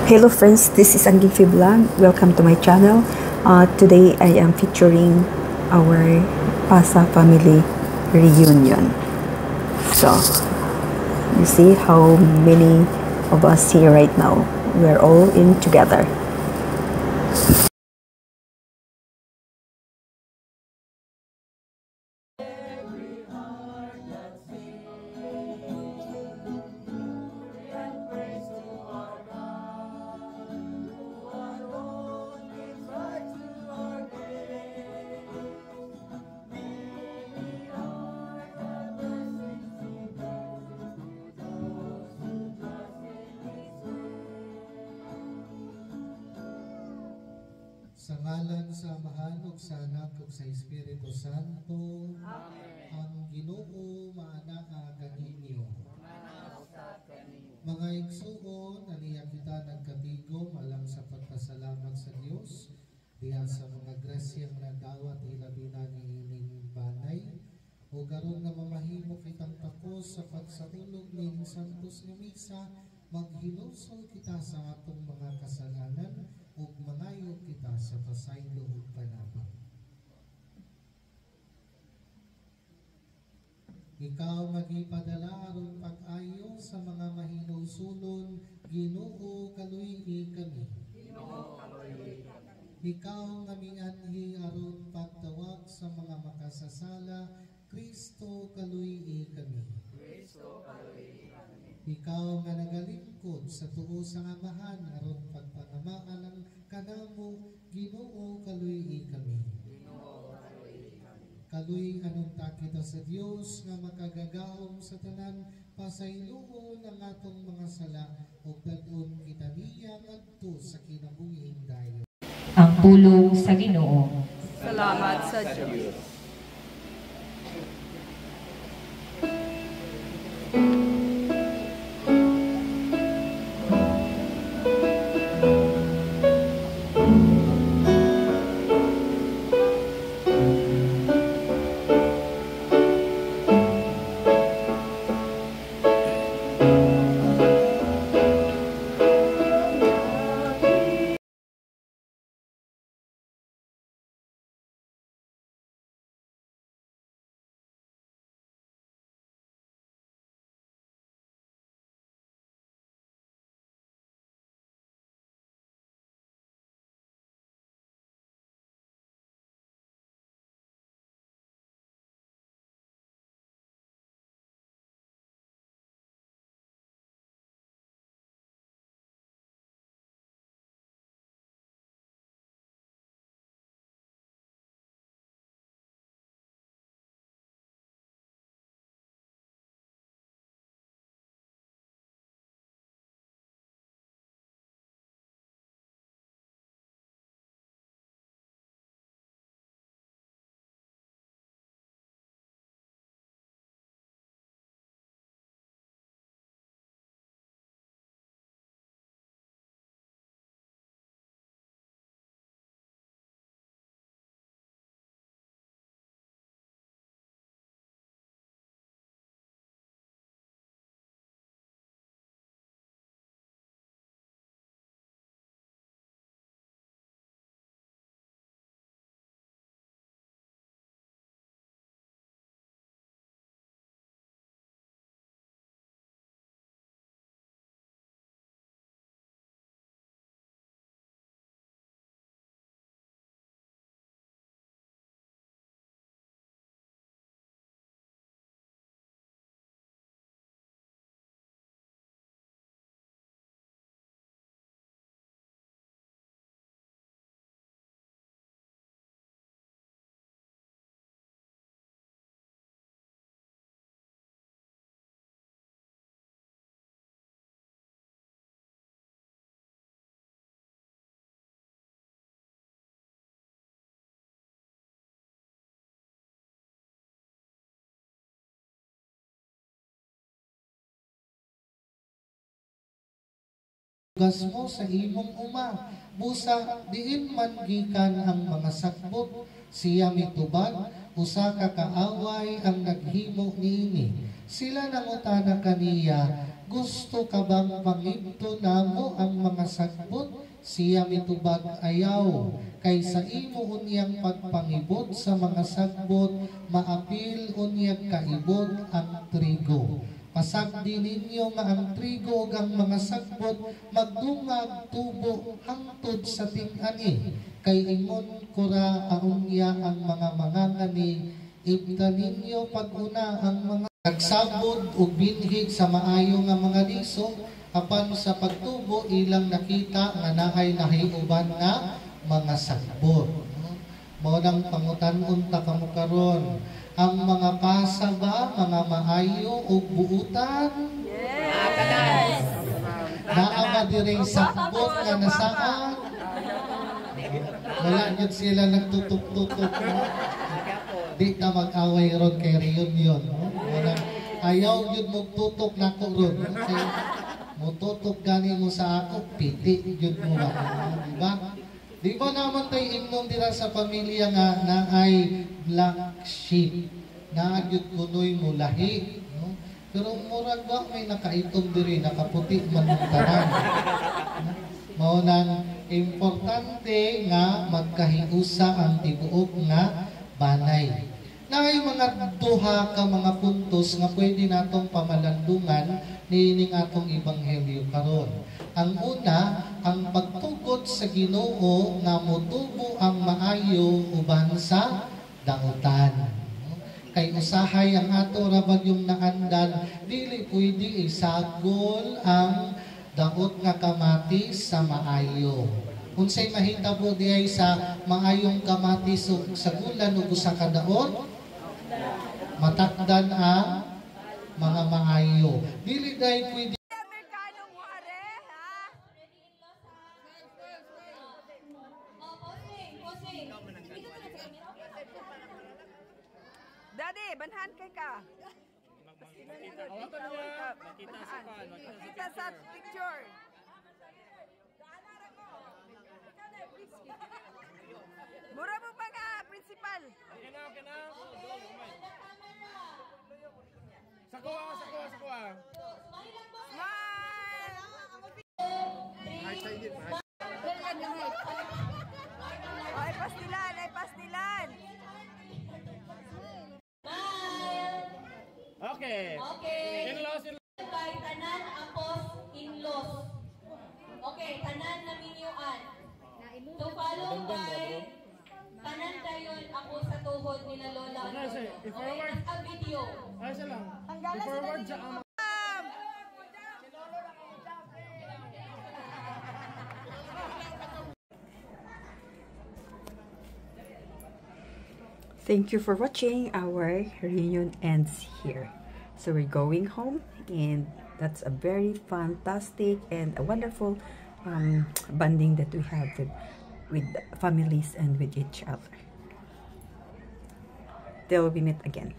Hello friends, this is Anggi Vlog. Welcome to my channel. Today I am featuring our Pasa family reunion. So, you see how many of us here right now. We're all in together. Sa ngalan sa Mahal ug sa Anak ug sa Espiritu Santo. Amen. Ang Ginoo maanaa kaninyo. Mga igsuon, aniya kita nagkatigom alang sa pagpasalamat sa Dios diha sa mga grasyang nagawat hilabi na niining banay o garon nga mamahimo kitang takos sa pagsatulog ning santos nga misa, maghinusol kita sa atong mga kasalanan ug mangayo kita sa pasaylo ug panabang. Ikaw magipadala aron pag-ayo sa mga mahinusulon, Ginoo kaluy kami. Ginoo kaluy kami. Ikaw nga mianhi aron pagtawag sa mga makasasala, Kristo kaluy kami. Kristo kaluy kami. Ikaw nga nagalingkod sa tuo sa amahan aron pagpangamaan ng kanamo, Ginoo kaluy kami. Ginoo kaluy kami. Kaluy anunta kita sa Dios nga makagagaom sa tanan pasayloon ang atong mga sala ug dadon kita niya ngadto sa kinabuhing dayon. Ang pulong sa Ginoo. Salamat sa Diyos. Gas mo sa imong uma, busa diin man gikan ang mga sakbot, siya mitubag, Usa ka kaaway ang naghimo niini. Sila nangutana kaniya, gusto ka bang pangibto namo ang mga sagbot? Siya mitubag ayaw, kaysa imo unyang pagpangibot sa mga sagbot, maapil unyag kaibot ang trigo. Pasagdi ninyo nga ang trigo ug ang mga sagbot magdungag tubo hangtod sa ting-ani. Kay ingon kura aunya ang mga mangangani, ibta ninyo pag-una ang mga nagsabod ug binhig sa maayo nga mga liso, apan sa pagtubo ilang nakita nga naay nahiuban nga mga sagbot. Mao nang pangutan-on ta kamo karon, ang mga pasa ba mga maayo ug buutan? Yes! Naa ba direng sagbot nga nasaan? Wala yun sila nagtutok-tutok. No? Di na mag-away ron kay reunion. No? Ayaw yun mo tutok na ko ron. Okay? Mututok gani mo sa ako, piti yun mo ba? Diba? Di ba naman tayo ingnon dira sa pamilya nga na ay black sheep? Naagyot kunoy mo lahi. No? Pero murag ba may nakaitom diri, nakaputi man ng tanan. Mao nang importante nga magkahiusa ang tibuok nga banay. Naay mga duha ka mga puntos nga pwede natong pamalandungan niining atong ebanghelyo karon. Ang una, ang pagtugot sa Ginoo nga motubo ang maayo uban sa daotan. Kay usahay ang ato ra bagyong naandal, dili pwede isagol ang daot nga kamatis sa maayo. Unsay mahitabo diay sa maayong kamatis sa gulan ug usa ka daot? Matakdan ang mga maayo. Dili day pwede Amerikano mo are, ha? Daddy, banhan kay ka. Makita sa picture. Mura mo pa nga, principal. Sakuha. Smile! Ay, pastilan. Okay. In-laws. Kay tanan apos in-laws. Okay, tanan na minyuan. To follow by tanan dayon ako sa tuhod nila lola. Okay, a video. Ay, siya lang. I-forward siya ang Thank you for watching. Our reunion ends here. So we're going home, and that's a very fantastic and a wonderful bonding that we have with families and with each other. Till we meet again.